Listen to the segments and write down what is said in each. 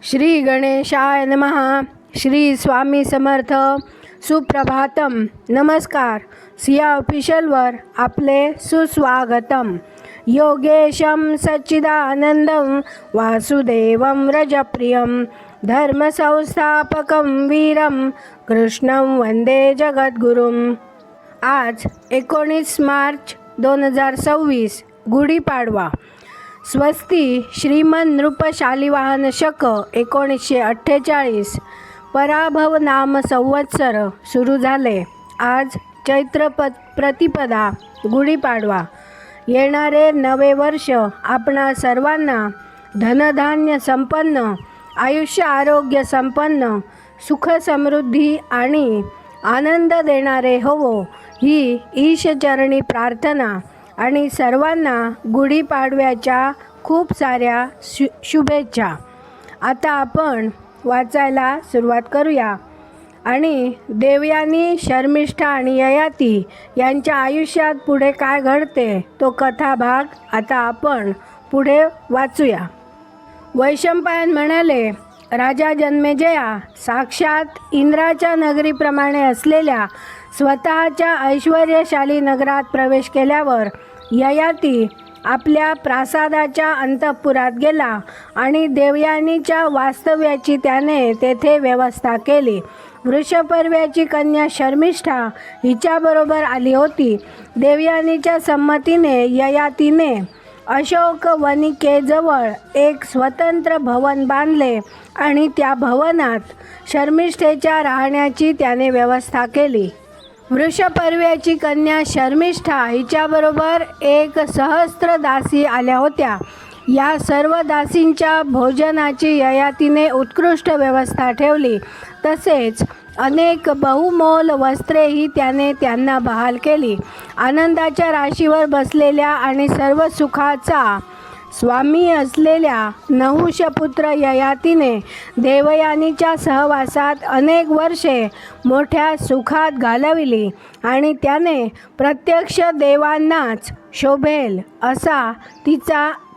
श्री गणेशाय नमः. श्री स्वामी समर्थ. सुप्रभातम. नमस्कार. सिया ऑफिशियलवर आपले सुस्वागतम. योगेशं सच्चिदानंदं वासुदेवं रजप्रियं धर्मसंस्थापकं वीरं कृष्णं वंदे जगद्गुरुं. आज 19 मार्च 2026 गुढीपाडवा. स्वस्ती श्रीमन नृप शालिवाहन शक 1948 पराभव नाम संवत्सर सुरू झाले. आज चैत्र प्रतिपदा गुढीपाडवा. येणारे नवे वर्ष आपणा सर्वांना धनधान्य संपन्न, आयुष्य आरोग्य संपन्न, सुख समृद्धी आणि आनंद देणारे होवो ही ईशचरणी प्रार्थना आणि सर्वांना गुढीपाडव्याच्या खूप साऱ्या शुभेच्छा. आता आपण वाचायला सुरुवात करूया आणि देवयानी, शर्मिष्ठा आणि ययाती यांच्या आयुष्यात पुढे काय घडते तो कथा भाग आता आपण पुढे वाचूया. वैशंपायन म्हणाले, राजा जन्मेजया साक्षात इंद्राच्या नगरीप्रमाणे असलेल्या स्वतःच्या ऐश्वर्यशाली नगरात प्रवेश केल्यावर ययाती आपल्या प्रासादाच्या अंतःपुरात गेला आणि देवयानीच्या वास्तव्याची त्याने तेथे व्यवस्था केली. वृषपर्व्याची कन्या शर्मिष्ठा हिच्याबरोबर आली होती. देवयानीच्या संमतीने ययातीने अशोक वनिकेजवळ एक स्वतंत्र भवन बांधले आणि त्या भवनात शर्मिष्ठेच्या राहण्याची त्याने व्यवस्था केली. वृषपर्व्याची कन्या शर्मिष्ठा हिच्याबरोबर एक सहस्त्र दासी आल्या होत्या. या सर्व दासींच्या भोजनाची ययातीने उत्कृष्ट व्यवस्था ठेवली. तसेच अनेक बहुमोल वस्त्रेही त्याने त्यांना बहाल केली. आनंदाच्या राशीवर बसलेल्या आणि सर्व सुखाचा स्वामी असलेल्या नहुषपुत्र ययातीने देवयानीच्या सहवासात अनेक वर्षे मोठ्या सुखात घालविली आणि त्याने प्रत्यक्ष देवांनाच शोभेल असा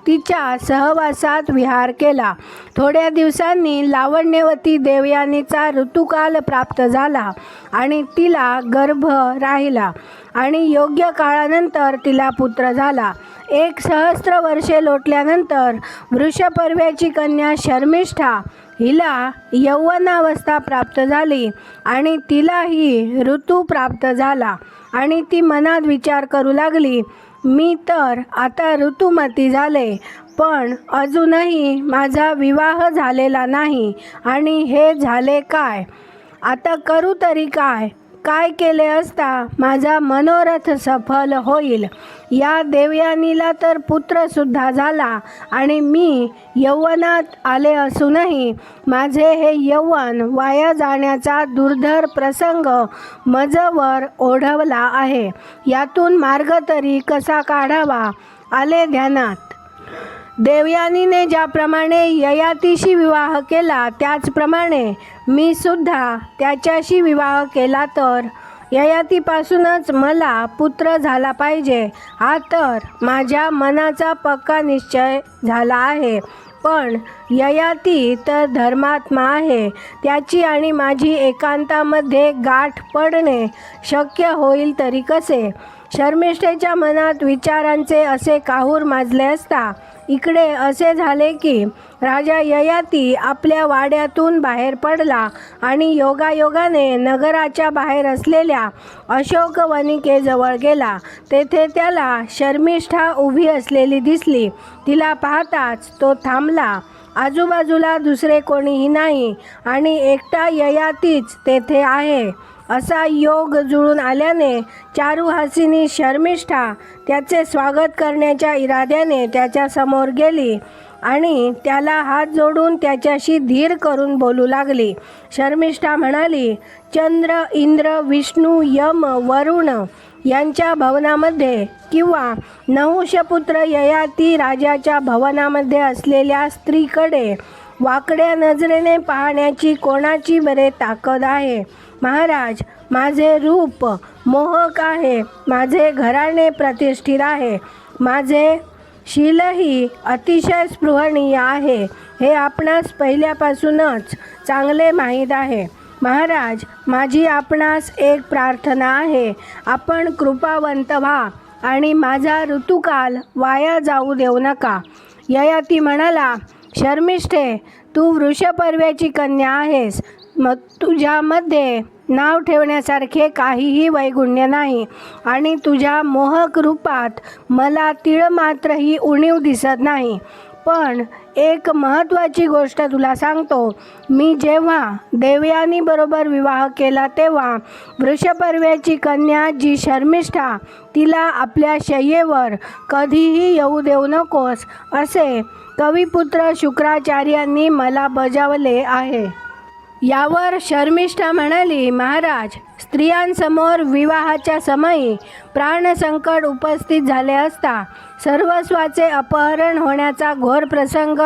तिच्या सहवासात विहार केला. थोड्या दिवसांनी लावण्यवती देवयानीचा ऋतुकाल प्राप्त झाला आणि तिला गर्भ राहिला आणि योग्य काळानंतर तिला पुत्र झाला. 1,000 वर्षे लोटल्यानंतर वृषपर्व्याची कन्या शर्मिष्ठा हिला यौवनावस्था प्राप्त झाली आणि तिलाही ऋतू प्राप्त झाला आणि ती मनात विचार करू लागली, मी तर आता ऋतुमती झाले, पण अजूनही माझा विवाह झालेला नाही आणि हे झाले काय? आता करू तरी काय? काय केले असता माझा मनोरथ सफल होईल? या देवयानीला तर पुत्रसुद्धा झाला आणि मी यौवनात आले असूनही माझे हे यौवन वाया जाण्याचा दुर्धर प्रसंग मजवर ओढवला आहे. यातून मार्ग तरी कसा काढावा आले ध्यानात. देवयानीने ज्याप्रमाणे ययातीशी विवाह केला त्याचप्रमाणे मी सुद्धा त्याच्याशी विवाह केला तर ययातीपासूनच मला पुत्र झाला पाहिजे हा तर माझ्या मनाचा पक्का निश्चय झाला आहे. पण ययाती तर धर्मात्मा आहे. त्याची आणि माझी एकांतामध्ये गाठ पडणे शक्य होईल तरी कसे? शर्मिष्ठेच्या मनात विचारांचे असे काहूर माजले असता इकडे असे झाले की राजा ययाती आपल्या वाड्यातून बाहेर पडला आणि योगायोगाने नगराच्या बाहेर असलेल्या अशोक वनिकेजवळ गेला. तेथे त्याला शर्मिष्ठा उभी असलेली दिसली. तिला पाहताच तो थांबला. आजूबाजूला दुसरे कोणीही नाही आणि एकटा ययातीच तेथे आहे असा योग जुळून आल्याने चारुहासिनी शर्मिष्ठा त्याचे स्वागत करण्याच्या इराद्याने त्याच्यासमोर गेली आणि त्याला हात जोडून त्याच्याशी धीर करून बोलू लागली. शर्मिष्ठा म्हणाली, चंद्र, इंद्र, विष्णू, यम, वरुण यांच्या भवनामध्ये किंवा नहुषपुत्र ययाती राजाच्या भवनामध्ये असलेल्या स्त्रीकडे वाकड्या नजरेने पाहण्याची कोणाची बरे ताकद आहे? महाराज, माझे रूप मोहक आहे, माझे घराणे प्रतिष्ठित आहे, माझे शीलही अतिशय स्पृहणीय आहे हे आपणास पहिल्यापासूनच चांगले माहीत आहे. महाराज, माझी आपणास एक प्रार्थना आहे. आपण कृपावंत व्हा आणि माझा ऋतुकाल वाया जाऊ देऊ नका. ययाती म्हणाला, शर्मिष्ठे, तू वृषपर्व्याची कन्या आहेस. मग तुझ्यामध्ये नाव ठेवण्यासारखे काहीही वैगुण्य नाही आणि तुझ्या मोहक रूपात मला तीळमात्रही उणीव दिसत नाही. पण एक महत्त्वाची गोष्ट तुला सांगतो. मी जेव्हा देवयानीबरोबर विवाह केला तेव्हा वृषपर्व्याची कन्या जी शर्मिष्ठा, तिला आपल्या शय्येवर कधीही येऊ देऊ नकोस असे कविपुत्र शुक्राचार्यांनी मला बजावले आहे. यावर शर्मिष्ठा म्हणाली, महाराज, स्त्रियांसमोर विवाहाच्या समयी प्राणसंकट उपस्थित झाले असता सर्वस्वाचे अपहरण होण्याचा घोर प्रसंग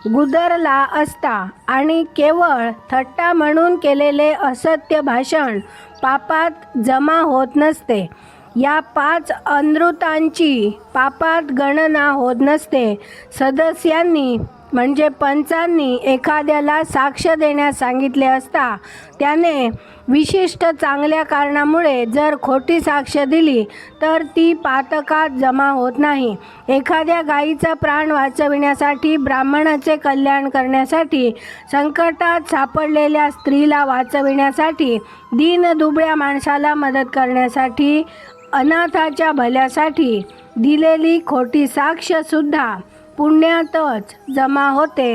गुदरला असता आणि केवळ थट्टा म्हणून केलेले असत्य भाषण पापात जमा होत नसते. या 5 अनृतांची पापात गणना होत नसते. सदस्यांनी म्हणजे पंचांनी एखाद्याला साक्ष देण्यास सांगितले असता त्याने विशिष्ट चांगल्या कारणामुळे जर खोटी साक्ष दिली तर ती पातकात जमा होत नाही. एखाद्या गायीचा प्राण वाचविण्यासाठी, ब्राह्मणाचे कल्याण करण्यासाठी, संकटात सापडलेल्या स्त्रीला वाचविण्यासाठी, दीनदुबळ्या माणसाला मदत करण्यासाठी, अनाथाच्या भल्यासाठी दिलेली खोटी साक्षसुद्धा पुण्यातच जमा होते.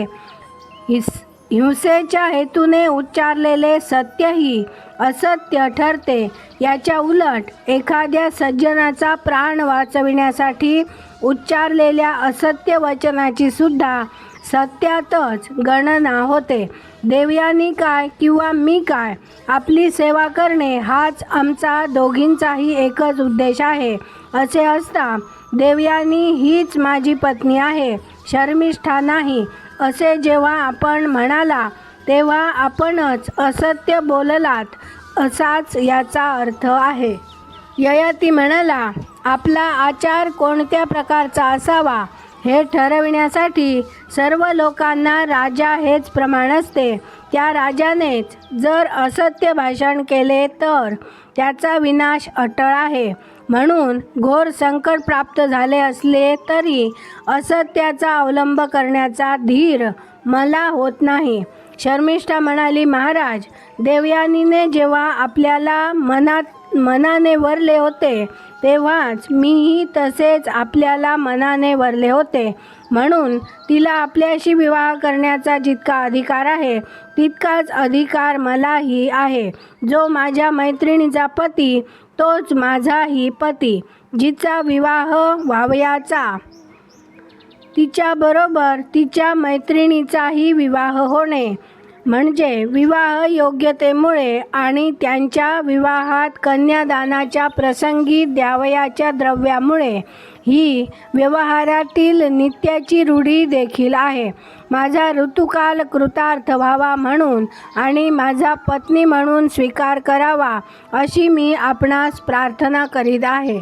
हिंसेच्या हेतूने उच्चारलेले सत्यही असत्य ठरते. याच्या उलट एखाद्या सज्जनाचा प्राण वाचविण्यासाठी उच्चारलेल्या असत्य वचनाची सुद्धा सत्यातच गणना होते. देवयानी काय किंवा मी काय, आपली सेवा करणे हाच आमचा दोघींचाही एकच उद्देश आहे. असे असता देवयानी हीच माझी पत्नी आहे, शर्मिष्ठा नाही, असे जेव्हा आपण म्हणाला तेव्हा आपणच असत्य बोललात असाच याचा अर्थ आहे. ययाती म्हणाला, आपला आचार कोणत्या प्रकारचा असावा हे ठरविण्यासाठी सर्व लोकांना राजा हेच प्रमाण असते. त्या राजानेच जर असत्य भाषण केले तर त्याचा विनाश अटळ आहे. म्हणून घोर संकट प्राप्त झाले असले तरी असत्याचा अवलंब करण्याचा धीर मला होत नाही. शर्मिष्ठा म्हणाली, महाराज, देवयानीने जेव्हा आपल्याला मनाने वरले होते तेव्हाच मीही तसेच आपल्याला मनाने वरले होते. म्हणून तिला आपल्याशी विवाह करण्याचा जितका अधिकार आहे तितकाच अधिकार मलाही आहे. जो माझ्या मैत्रिणीचा पती तोच माझाही पती. जिचा विवाह व्हावयाचा तिच्याबरोबर तिच्या मैत्रिणीचाही विवाह होणे म्हणजे विवाह योग्यतेमुळे आणि त्यांच्या विवाहात कन्यादानाच्या प्रसंगी द्यावयाच्या द्रव्यामुळे ही व्यवहारातील नित्याची रूढी देखील आहे. माझा ऋतुकाल कृतार्थ व्हावा म्हणून आणि माझा पत्नी म्हणून स्वीकार करावा अशी मी आपणास प्रार्थना करीत आहे.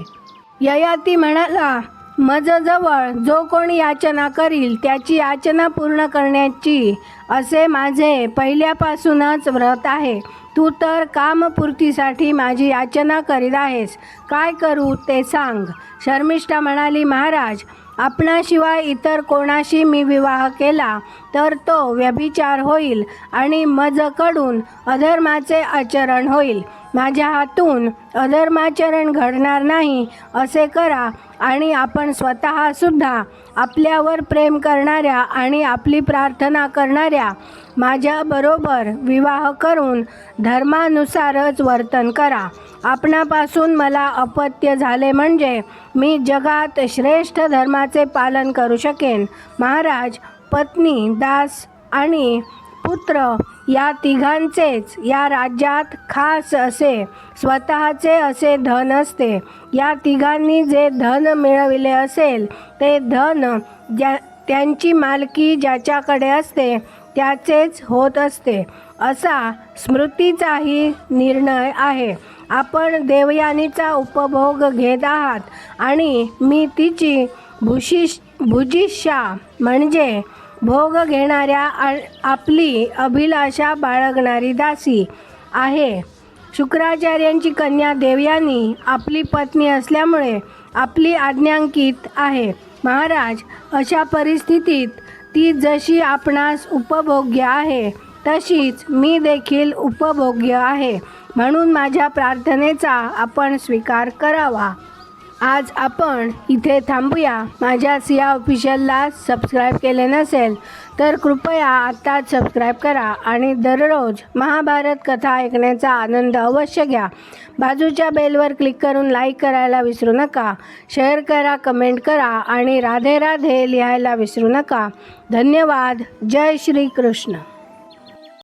ययाती म्हणाला, मजजवळ जो कोणी याचना करील त्याची याचना पूर्ण करण्याची असे माझे पहिल्यापासूनच व्रत आहे. तू तर कामपूर्तीसाठी माझी याचना करीत आहेस. काय करू ते सांग. शर्मिष्ठा म्हणाली, महाराज, आपणाशिवाय इतर कोणाशी मी विवाह केला तर तो व्यभिचार होईल आणि मजकडून अधर्माचे आचरण होईल. माझ्या हातून अधर्माचरण घडणार नाही असे करा आणि आपण स्वतःसुद्धा आपल्यावर प्रेम करणाऱ्या आणि आपली प्रार्थना करणाऱ्या माझ्याबरोबर विवाह करून धर्मानुसारच वर्तन करा. आपणापासून मला अपत्य झाले म्हणजे मी जगात श्रेष्ठ धर्माचे पालन करू शकेन. महाराज, पत्नी, दास आणि पुत्र या तिघांचेच या राज्यात खास असे स्वतःचे असे धन असते. या तिघांनी जे धन मिळविले असेल ते धन त्यांची मालकी ज्याच्याकडे असते त्याचेच होत असते असा स्मृतीचाही निर्णय आहे. आपण देवयानीचा उपभोग घेत आहात आणि मी तिची भुजिष्या म्हणजे भोग घेणाऱ्या आपली अभिलाषा बाळगणारी दासी आहे. शुक्राचार्यांची कन्या देवयानी आपली पत्नी असल्यामुळे आपली आज्ञांकित आहे. महाराज, अशा परिस्थितीत ती जशी आपणास उपभोग्य आहे तशीच मी देखील उपभोग्य आहे, म्हणून माझ्या प्रार्थनेचा आपण स्वीकार करावा. आज आपण इथे थांबूया. माझ्या सिया ऑफिशियलला सबस्क्राईब केले नसेल तर कृपया आत्ताच सबस्क्राईब करा आणि दररोज महाभारत कथा ऐकण्याचा आनंद अवश्य घ्या. बाजूच्या बेलवर क्लिक करून लाईक करायला विसरू नका. शेअर करा, कमेंट करा आणि राधे राधे लिहायला विसरू नका. धन्यवाद. जय श्री कृष्ण.